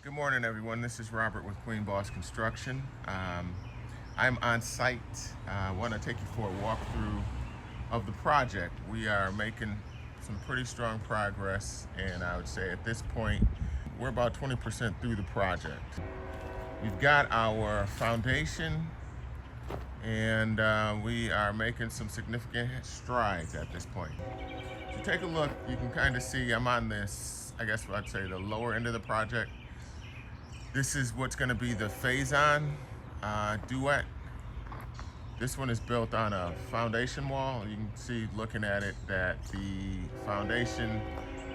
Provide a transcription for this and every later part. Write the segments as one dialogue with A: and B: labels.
A: Good morning, everyone. This is Robert with Queen Boss Construction. I'm on site. I want to take you for a walkthrough of the project. We are making some pretty strong progress, and I would say at this point, we're about 20% through the project. We've got our foundation, and we are making some significant strides at this point. If you take a look, you can kind of see I'm on this, I guess I'd say the lower end of the project. This is what's going to be the phase-on Duet. This one is built on a foundation wall. You can see, looking at it, that the foundation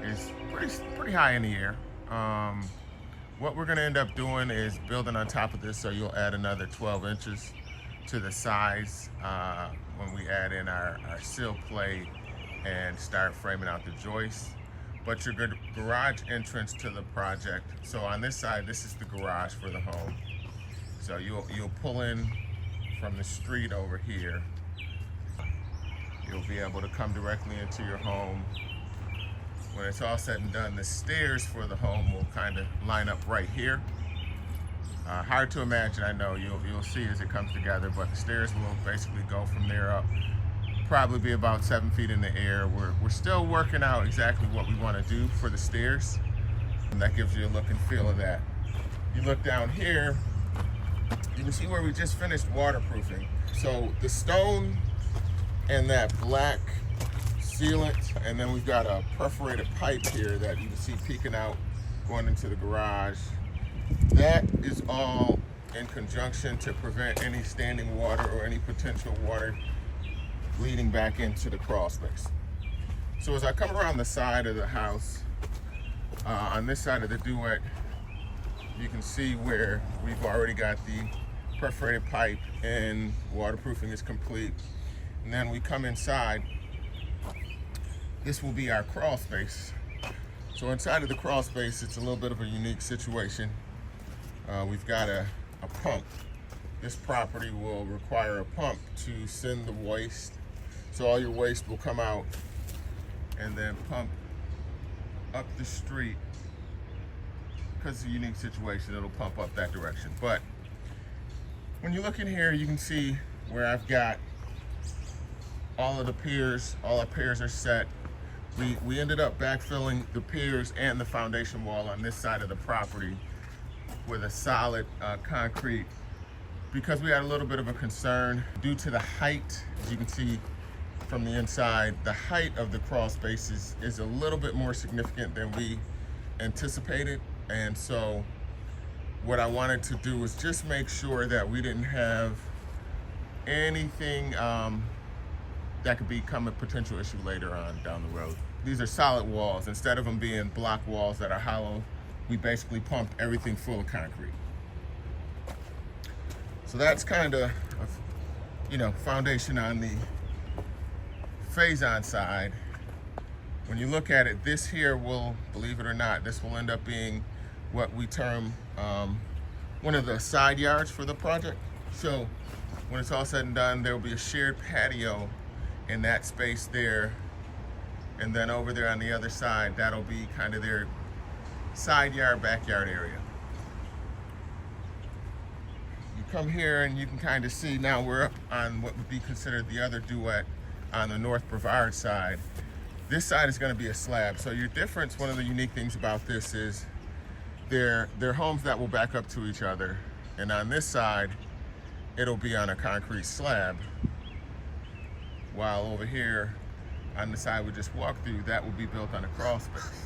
A: is pretty high in the air. What we're going to end up doing is building on top of this, so you'll add another 12 inches to the size when we add in our sill plate and start framing out the joists. But your garage entrance to the project. So on this side, this is the garage for the home. So you'll pull in from the street over here. You'll be able to come directly into your home. When it's all said and done, the stairs for the home will kind of line up right here. Hard to imagine, I know. You'll see as it comes together, but the stairs will basically go from there up. Probably be about 7 feet in the air. We're still working out exactly what we want to do for the stairs, and that gives you a look and feel of that. You look down here, you can see where we just finished waterproofing. So the stone and that black sealant, and then we've got a perforated pipe here that you can see peeking out going into the garage. That is all in conjunction to prevent any standing water or any potential water leading back into the crawl space. So as I come around the side of the house, on this side of the Duet, you can see where we've already got the perforated pipe and waterproofing is complete. And then we come inside. This will be our crawl space. So inside of the crawl space, it's a little bit of a unique situation. We've got a pump. This property will require a pump to send the waste. So all your waste will come out and then pump up the street. Because it's a unique situation, it'll pump up that direction. But when you look in here, you can see where I've got all of the piers. All our piers are set. We ended up backfilling the piers and the foundation wall on this side of the property with a solid concrete, because we had a little bit of a concern due to the height. As you can see from the inside, the height of the crawl space is a little bit more significant than we anticipated. And so what I wanted to do was just make sure that we didn't have anything that could become a potential issue later on down the road. These are solid walls. Instead of them being block walls that are hollow, we basically pumped everything full of concrete. So that's kind of, foundation on the phase-on side. When you look at it, this here will, believe it or not, this will end up being what we term one of the side yards for the project. So when it's all said and done, there will be a shared patio in that space there. And then over there on the other side, that'll be kind of their side yard, backyard area. Come here and you can kind of see now we're up on what would be considered the other Duet on the North Brevard side. This side is going to be a slab. So your difference, one of the unique things about this is they're homes that will back up to each other. And on this side, it'll be on a concrete slab. While over here on the side we just walked through, that will be built on a crawl space.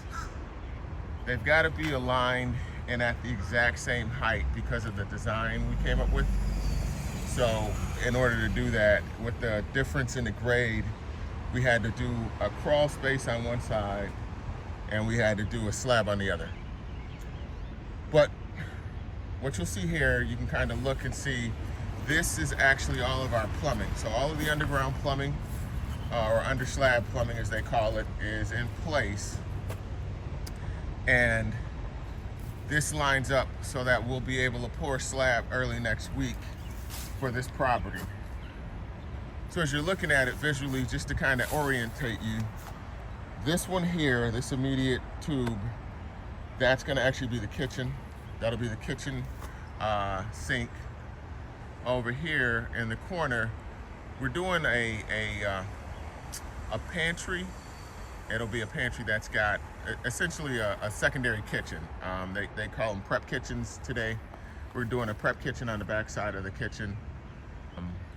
A: They've got to be aligned and at the exact same height because of the design we came up with. So in order to do that, with the difference in the grade, we had to do a crawl space on one side and we had to do a slab on the other. But what you'll see here, you can kind of look and see, this is actually all of our plumbing. So all of the underground plumbing, or under slab plumbing as they call it, is in place. And this lines up so that we'll be able to pour slab early next week for this property. So as you're looking at it visually, just to kind of orientate you, this one here, this immediate tube, that's going to actually be the kitchen. That'll be the kitchen sink. Over here in the corner, we're doing a pantry. It'll be a pantry that's got essentially a secondary kitchen. They call them prep kitchens today. We're doing a prep kitchen on the back side of the kitchen.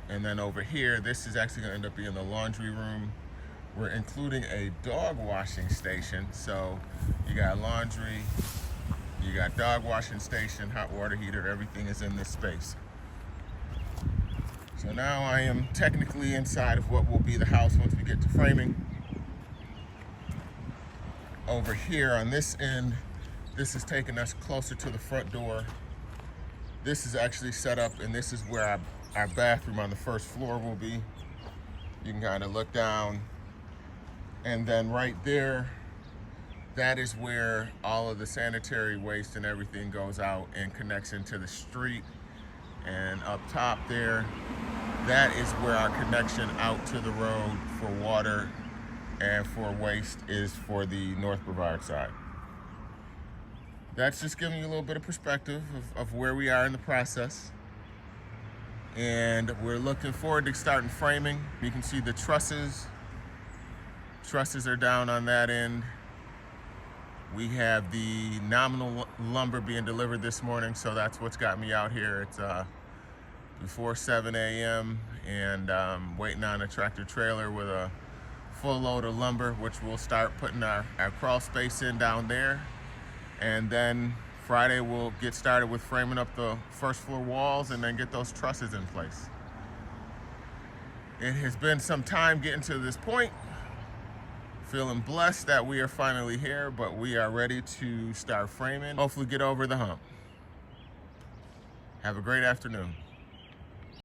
A: And then over here, this is actually gonna end up being the laundry room. We're including a dog washing station. So you got laundry, you got dog washing station, hot water heater, everything is in this space. So now I am technically inside of what will be the house once we get to framing. Over here on this end, this is taking us closer to the front door. This is actually set up, and this is where our bathroom on the first floor will be. You can kind of look down, and then right there, that is where all of the sanitary waste and everything goes out and connects into the street. And up top there, that is where our connection out to the road for water and for waste is for the North Brevard side. That's just giving you a little bit of perspective of where we are in the process. And we're looking forward to starting framing. You can see the trusses. Trusses are down on that end. We have the nominal lumber being delivered this morning, so that's what's got me out here. It's before 7 a.m. and waiting on a tractor trailer with a full load of lumber, which we'll start putting our crawl space in down there. And then Friday we'll get started with framing up the first floor walls and then get those trusses in place. It has been some time getting to this point. Feeling blessed that we are finally here, but we are ready to start framing. Hopefully get over the hump. Have a great afternoon.